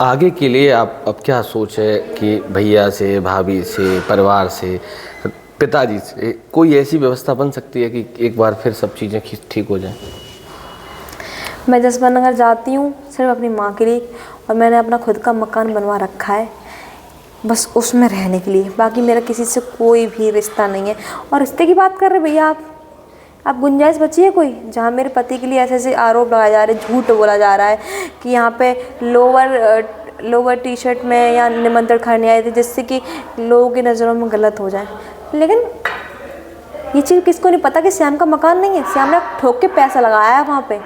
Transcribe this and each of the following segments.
आगे के लिए आप अब क्या सोच है कि भैया से, भाभी से, परिवार से, पिताजी से कोई ऐसी व्यवस्था बन सकती है कि एक बार फिर सब चीज़ें ठीक हो जाएं? मैं जसवंत नगर जाती हूँ सिर्फ अपनी माँ के लिए, और मैंने अपना खुद का मकान बनवा रखा है बस उसमें रहने के लिए। बाकी मेरा किसी से कोई भी रिश्ता नहीं है। और रिश्ते की बात कर रहे भैया आप गुंजाइश बची है कोई जहाँ मेरे पति के लिए ऐसे ऐसे आरोप लगाए जा रहे हैं, झूठ बोला जा रहा है कि यहाँ पे लोअर टी शर्ट में या निमंत्रण खाने आए थे, जिससे कि लोगों की नज़रों में गलत हो जाए। लेकिन ये चीज़ किसको नहीं पता कि श्याम का मकान नहीं है। श्याम ने ठोक के पैसा लगाया है वहाँ पे,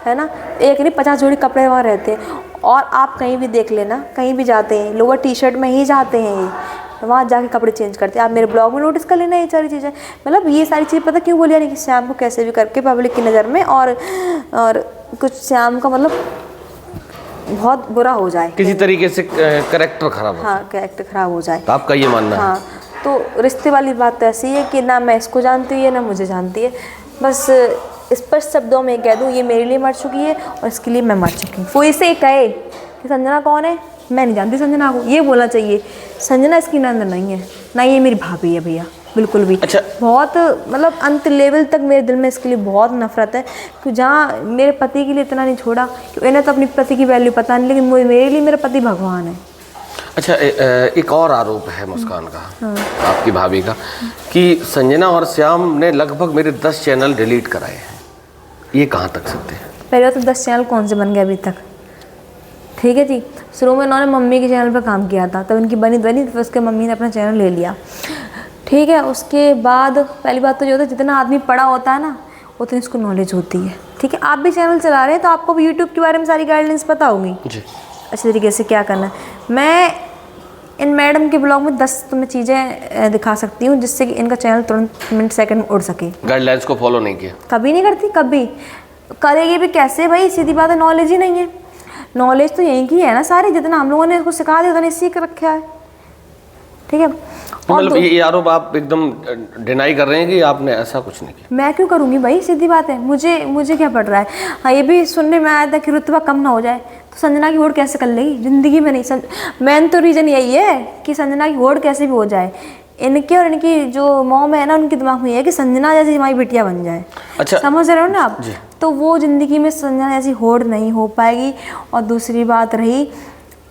है ना। एक नहीं 50 जोड़ी कपड़े वहाँ रहते हैं। और आप कहीं भी देख लेना, कहीं भी जाते हैं लोअर टी शर्ट में ही जाते हैं, ये वहाँ जाके कपड़े चेंज करते हैं। आप मेरे ब्लॉग में नोटिस कर लेना ये सारी चीज़ें। मतलब ये सारी चीज़ पता क्यों बोली, यानी कि श्याम को कैसे भी करके पब्लिक की नज़र में और कुछ श्याम का मतलब बहुत बुरा हो जाए, किसी तरीके से कैरेक्टर खराब हो। हाँ, कैरेक्टर खराब हो जाए, तो आपका ये मानना है? हाँ। तो रिश्ते वाली बात तो ऐसी है कि ना मैं इसको जानती है ना मुझे जानती है। बस स्पष्ट शब्दों में कह दूँ, ये मेरे लिए मर चुकी है और इसके लिए मैं मर चुकी हूँ। कोई से कहे कि संजना कौन है, मैं नहीं जानती संजना को, ये बोलना चाहिए। संजना इसकी नंद नहीं है, ना ये मेरी भाभी है भैया, बिल्कुल भी। अच्छा। बहुत मतलब अंत लेवल तक मेरे दिल में इसके लिए बहुत नफरत है कि जहाँ मेरे पति के लिए इतना नहीं छोड़ा कि इन्हें तो अपनी पति की वैल्यू पता नहीं, लेकिन मेरे लिए मेरा पति भगवान है। अच्छा, एक और आरोप है मुस्कान का, आपकी भाभी का, कि संजना और श्याम ने लगभग मेरे 10 चैनल डिलीट कराए हैं। ये कहाँ तक सत्य है? पहले तो 10 चैनल कौन से बन गए अभी तक? ठीक है जी, शुरू में उन्होंने मम्मी के चैनल पर काम किया था, तब इनकी बनी फिर उसके मम्मी ने अपना चैनल ले लिया। ठीक है, उसके बाद पहली बात तो ये होता है जितना आदमी पढ़ा होता है ना उतनी उसको नॉलेज होती है। ठीक है, आप भी चैनल चला रहे हैं तो आपको भी यूट्यूब के बारे में सारी गाइडलाइंस पता होगी जी, अच्छी तरीके से क्या करना है। मैं इन मैडम के ब्लॉग में 10 तुम्हें चीज़ें दिखा सकती हूँ जिससे कि इनका चैनल तुरंत मिनट सेकंड में उड़ सके। गाइडलाइंस को फॉलो नहीं किया? कभी नहीं करती, कभी करेगी भी कैसे भाई, सीधी बात है, नॉलेज ही नहीं है। नॉलेज तो यहीं की है ना सारी, जितना हम लोगों ने इसको सिखा दिया उतना सीख रखा है। ठीक है, तो मतलब ये आरोप आप एकदम डिनाई कर रहे हैं कि आपने ऐसा कुछ नहीं किया? मैं क्यों करूँगी भाई, सीधी बात है, मुझे क्या पड़ रहा है। हाँ, ये भी सुनने में आया था कि रुतबा कम ना हो जाए, तो संजना की होड़ कैसे कर लेगी ज़िंदगी में? नहीं, मेन तो रीज़न यही है कि संजना की होड़ कैसे भी हो जाए। इनके और इनकी जो मॉम है ना, उनके दिमाग में ये है कि संजना जैसी हमारी बिटिया बन जाए। अच्छा, समझ रहे हो ना आप? तो वो ज़िंदगी में संजना जैसी होड़ नहीं हो पाएगी। और दूसरी बात रही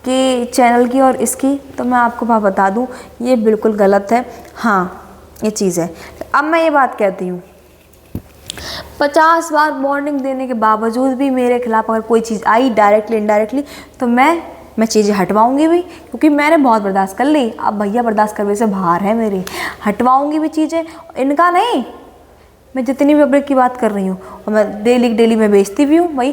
कि चैनल की और इसकी, तो मैं आपको बात बता दूं, ये बिल्कुल गलत है। हाँ, ये चीज़ है। अब मैं ये बात कहती हूँ, 50 बार वार्निंग देने के बावजूद भी मेरे खिलाफ अगर कोई चीज़ आई डायरेक्टली इनडायरेक्टली तो मैं चीज़ें हटवाऊँगी भी, क्योंकि मैंने बहुत बर्दाश्त कर ली। अब भैया बर्दाश्त करने से बाहर है मेरे, हटवाऊँगी भी चीज़ें, इनका नहीं। मैं जितनी भी पब्लिक की बात कर रही हूँ और मैं डेली मैं बेचती भी हूँ भाई,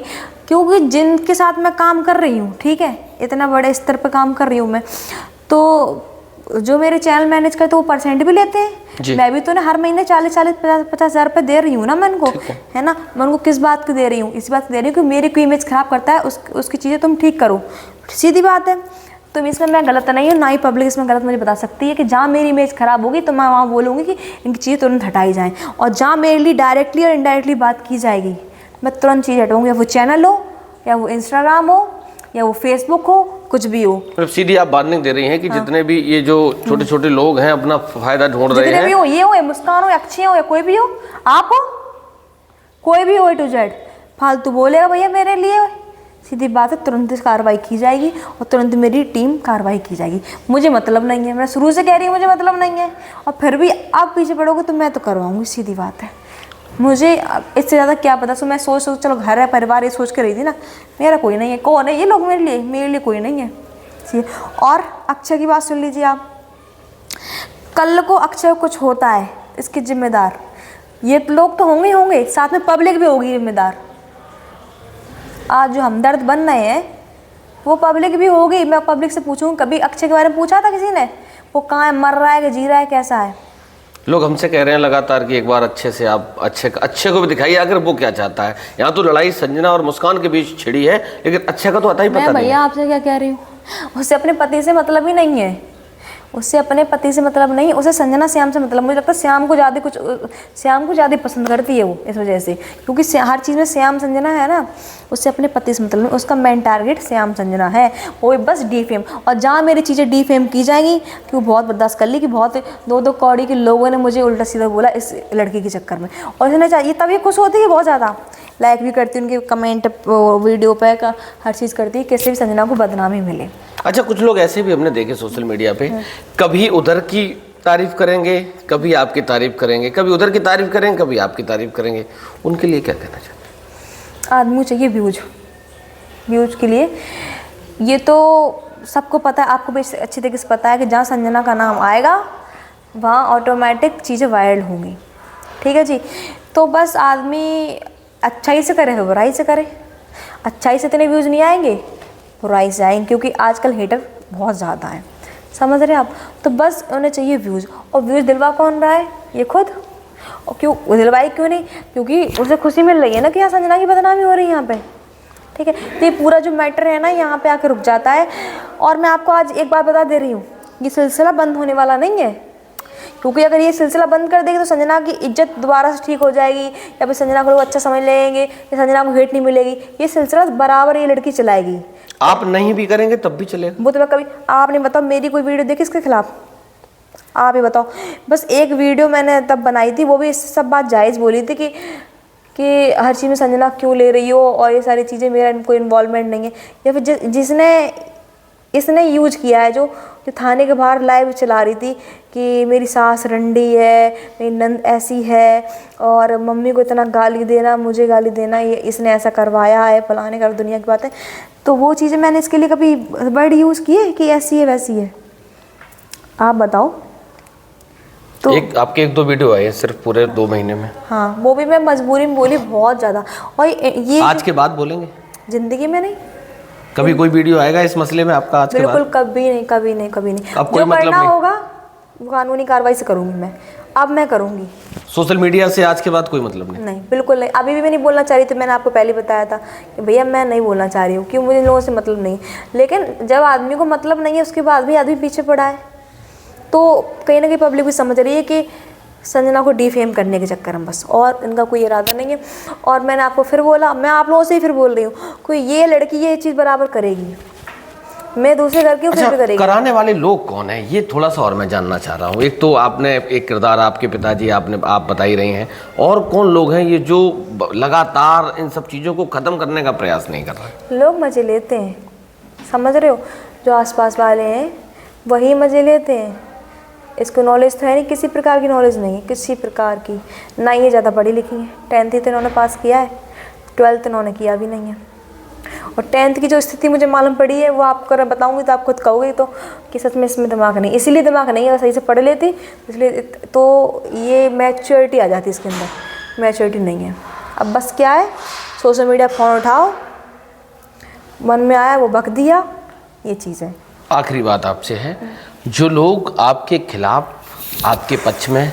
क्योंकि जिनके साथ मैं काम कर रही हूँ, ठीक है, इतना बड़े स्तर पर काम कर रही हूँ मैं, तो जो मेरे चैनल मैनेज करते वो परसेंट भी लेते हैं। मैं भी तो ना हर महीने 40-50 हज़ार रुपये दे रही हूँ ना मैं उनको, है ना। मैं उनको किस बात की दे रही हूँ? इस बात की दे रही हूँ कि मेरी कोई इमेज ख़राब करता है, उसकी चीज़ें तुम ठीक करो, सीधी बात है। तो इसमें मैं गलत नहीं हूँ, ना ही पब्लिक इसमें गलत मुझे बता सकती है कि जहाँ मेरी इमेज ख़राब होगी तो मैं वहाँ बोलूँगी कि इनकी चीज़ें तुरंत हटाई जाएँ, और जहाँ मेरे लिए डायरेक्टली और इनडायरेक्टली बात की जाएगी मैं तुरंत चीज़ हटाऊँगी, या वो चैनल हो या वो इंस्टाग्राम हो या वो फेसबुक हो, कुछ भी हो। मतलब सीधी आप वार्निंग दे रही हैं कि जितने भी ये जो छोटे छोटे लोग हैं अपना फायदा ढूंढ रहे हैं, जितने भी हो, ये हो या मुस्कान हो या अक्षय हो या कोई भी हो, आप हो, कोई भी हो, A to Z फालतू बोलेगा भैया मेरे लिए, सीधी बात है, तुरंत कार्रवाई की जाएगी और तुरंत मेरी टीम कार्रवाई की जाएगी। मुझे मतलब नहीं है, मैं शुरू से कह रही हूँ मुझे मतलब नहीं है, और फिर भी आप पीछे पड़ोगे तो मैं तो करवाऊँगी, सीधी बात है। मुझे इससे ज़्यादा क्या पता। सो मैं सोच चलो घर है परिवार, ये सोच के रही थी ना, मेरा कोई नहीं है। कौन है ये लोग मेरे लिए कोई नहीं है। और अक्षय की बात सुन लीजिए आप, कल को अक्षय कुछ होता है इसके जिम्मेदार ये लोग तो होंगे, साथ में पब्लिक भी होगी जिम्मेदार। आज जो हमदर्द बन रहे हैं वो पब्लिक भी होगी। मैं पब्लिक से पूछूँ, कभी अक्षय के बारे में पूछा था किसी ने? वो कहाँ है, मर रहा है कि जी रहा है, कैसा है? लोग हमसे कह रहे हैं लगातार कि एक बार अच्छे से आप अच्छे को भी दिखाइए, अगर वो क्या चाहता है। यहाँ तो लड़ाई संजना और मुस्कान के बीच छिड़ी है, लेकिन अच्छे का तो अता ही पता नहीं। भैया आपसे क्या कह रही हूँ, उससे अपने पति से मतलब ही नहीं है, उससे अपने पति से मतलब नहीं, उसे संजना श्याम से मतलब। मुझे लगता है श्याम को ज़्यादा पसंद करती है वो, इस वजह से, क्योंकि हर चीज़ में श्याम संजना है ना। उससे अपने पति से मतलब नहीं, उसका मेन टारगेट श्याम संजना है, वो बस डीफेम। और जहाँ मेरी चीज़ें डीफेम की जाएंगी, कि वो बहुत बर्दाश्त कर ली कि बहुत 2-2 कौड़ी के लोगों ने मुझे उल्टा सीधा बोला इस लड़की के चक्कर में, और इसने चाहिए तब ये खुश होती है बहुत ज़्यादा, लाइक भी करती है उनके कमेंट वीडियो पे का, हर चीज़ करती है, कैसे भी संजना को बदनामी मिले। अच्छा, कुछ लोग ऐसे भी हमने देखे सोशल मीडिया पे, कभी उधर की तारीफ करेंगे, कभी आपकी तारीफ करेंगे, कभी उधर की तारीफ करेंगे, कभी आपकी तारीफ करेंगे, उनके लिए क्या कहना चाहते हैं? आदमी चाहिए व्यूज के लिए। ये तो सबको पता है, आपको भी अच्छी तरीके से पता है कि जहाँ संजना का नाम आएगा वहाँ ऑटोमेटिक चीज़ें वायरल होंगी, ठीक है जी। तो बस आदमी अच्छाई से करे, बुराई से करे। अच्छाई से इतने व्यूज़ नहीं आएंगे, बुराई से आएंगे, क्योंकि आजकल हेटर बहुत ज़्यादा है, समझ रहे हैं आप। तो बस उन्हें चाहिए व्यूज़, और व्यूज़ दिलवा कौन रहा है? ये खुद। और क्यों दिलवाई क्यों नहीं? क्योंकि उसे खुशी मिल रही है ना कि यहाँ संजना की बदनामी हो रही है यहाँ पे, ठीक है। तो ये पूरा जो मैटर है ना यहाँ पे आके रुक जाता है। और मैं आपको आज एक बात बता दे रही हूँ, ये सिलसिला बंद होने वाला नहीं है, क्योंकि अगर ये सिलसिला बंद कर देगी तो संजना की इज्जत दोबारा से ठीक हो जाएगी, या फिर संजना को लोग अच्छा समझ लेंगे, या संजना को हेट नहीं मिलेगी। ये सिलसिला बराबर ये लड़की चलाएगी। आप नहीं भी करेंगे तब भी चलेगा। वो तो मैं कभी, आपने बताओ मेरी कोई वीडियो देखी इसके खिलाफ? आप ही बताओ। बस एक वीडियो मैंने तब बनाई थी, वो भी सब बात जायज़ बोली थी कि हर चीज़ में संजना क्यों ले रही हो, और ये सारी चीज़ें, मेरा कोई इन्वॉल्वमेंट नहीं है। या फिर जिसने इसने यूज किया है, जो थाने के बाहर लाइव चला रही थी कि मेरी सास रंडी है, मेरी नंद ऐसी है, और मम्मी को इतना गाली देना, मुझे गाली देना, ये इसने ऐसा करवाया है, फलाने का, दुनिया की बात है। तो वो चीज़ें मैंने इसके लिए कभी वर्ड यूज़ किए कि ऐसी है वैसी है? आप बताओ। तो आपके 1-2 वीडियो आए सिर्फ पूरे 2 महीने में। हाँ, वो भी मैं मजबूरी में बोली बहुत ज़्यादा। और ये आज के बाद बोलेंगे? ज़िंदगी में नहीं। कभी कोई वीडियो आएगा इस मसले में आपका आज के बाद? बिल्कुल कभी नहीं, कभी नहीं, कभी नहीं। अब कोई जो मतलब करना नहीं होगा वो कानूनी कार्रवाई से करूँगी मैं। अब मैं करूँगी। सोशल मीडिया से आज के बाद कोई मतलब नहीं? नहीं, बिल्कुल नहीं। अभी भी मैं नहीं बोलना चाह रही थी, मैंने आपको पहले बताया था कि भैया मैं नहीं बोलना चाह रही हूँ, क्यों, मुझे इन लोगों से मतलब नहीं। लेकिन जब आदमी को मतलब नहीं है, उसके बाद भी आदमी पीछे पड़ा है, तो कहीं ना कहीं पब्लिक भी समझ रही है कि संजना को डिफेम करने के चक्कर में बस, और इनका कोई इरादा नहीं है। और मैंने आपको फिर बोला, मैं आप लोगों से ही फिर बोल रही हूँ, कोई ये लड़की ये चीज़ बराबर करेगी, मैं दूसरे घर की हूँ, फिर भी करेगी। कराने वाले लोग कौन है, ये थोड़ा सा और मैं जानना चाह रहा हूँ। एक तो आपने एक किरदार, आपके पिताजी आप बता ही रही हैं, और कौन लोग हैं ये जो लगातार इन सब चीज़ों को ख़त्म करने का प्रयास नहीं कर रहे? लोग मज़े लेते हैं, समझ रहे हो, जो आसपास वाले हैं वही मज़े लेते हैं। इसको नॉलेज तो है नहीं, किसी प्रकार की नॉलेज नहीं है, किसी प्रकार की। ना ये ज़्यादा पढ़ी लिखी है, 10th ही तो इन्होंने पास किया है, 12th इन्होंने किया भी नहीं है। और 10th की जो स्थिति मुझे मालूम पड़ी है, वो आपको अगर बताऊंगी तो आप खुद कहोगे तो कि सच में इसमें दिमाग नहीं। इसीलिए दिमाग नहीं है, अगर सही से पढ़ लेती इसलिए तो ये मैच्योरिटी आ जाती इसके अंदर। मैच्योरिटी नहीं है। अब बस क्या है, सोशल मीडिया फ़ोन उठाओ, मन में आया वो बक दिया, ये चीज़ है। आखिरी बात आपसे है, जो लोग आपके खिलाफ, आपके पक्ष में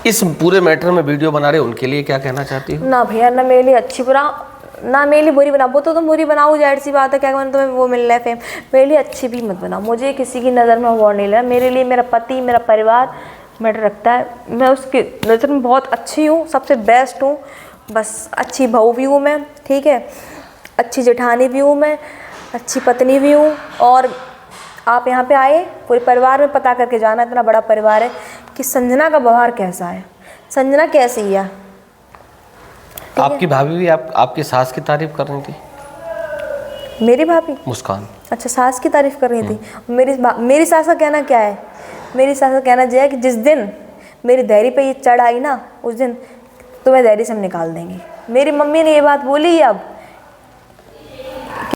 इस पूरे मैटर में वीडियो बना रहे, उनके लिए क्या कहना चाहती हो? ना भैया, ना मेरे लिए अच्छी बुरा, ना मेरे लिए बुरी बनाओ। वो तो तुम बुरी बनाओ, जाहिर सी बात है, क्या मैंने तुम्हें वो मिल रहा है फेम। मेरे लिए अच्छी भी मत बनाओ, मुझे किसी की नज़र में अवार्ड नहीं लेना। मेरे लिए मेरा पति, मेरा परिवार मैटर रखता है। मैं उसकी नज़र में बहुत अच्छी हूँ, सबसे बेस्ट हूँ, बस अच्छी बहू भी हूँ मैं, ठीक है, अच्छी जेठानी भी हूँ मैं, अच्छी पत्नी भी हूँ। और आप यहाँ पे आए, पूरे परिवार में पता करके जाना, इतना बड़ा परिवार है, कि संजना का व्यवहार कैसा है, संजना कैसी है। आपकी भाभी भी आपकी सास की तारीफ कर रही थी? मेरी भाभी मुस्कान? अच्छा, सास की तारीफ कर रही थी। मेरी सास का कहना क्या है, मेरी सास का कहना यह है कि जिस दिन मेरी डायरी पे ये चढ़ आई ना, उस दिन तुम्हें डायरी से हम निकाल देंगे। मेरी मम्मी ने ये बात बोली है अब,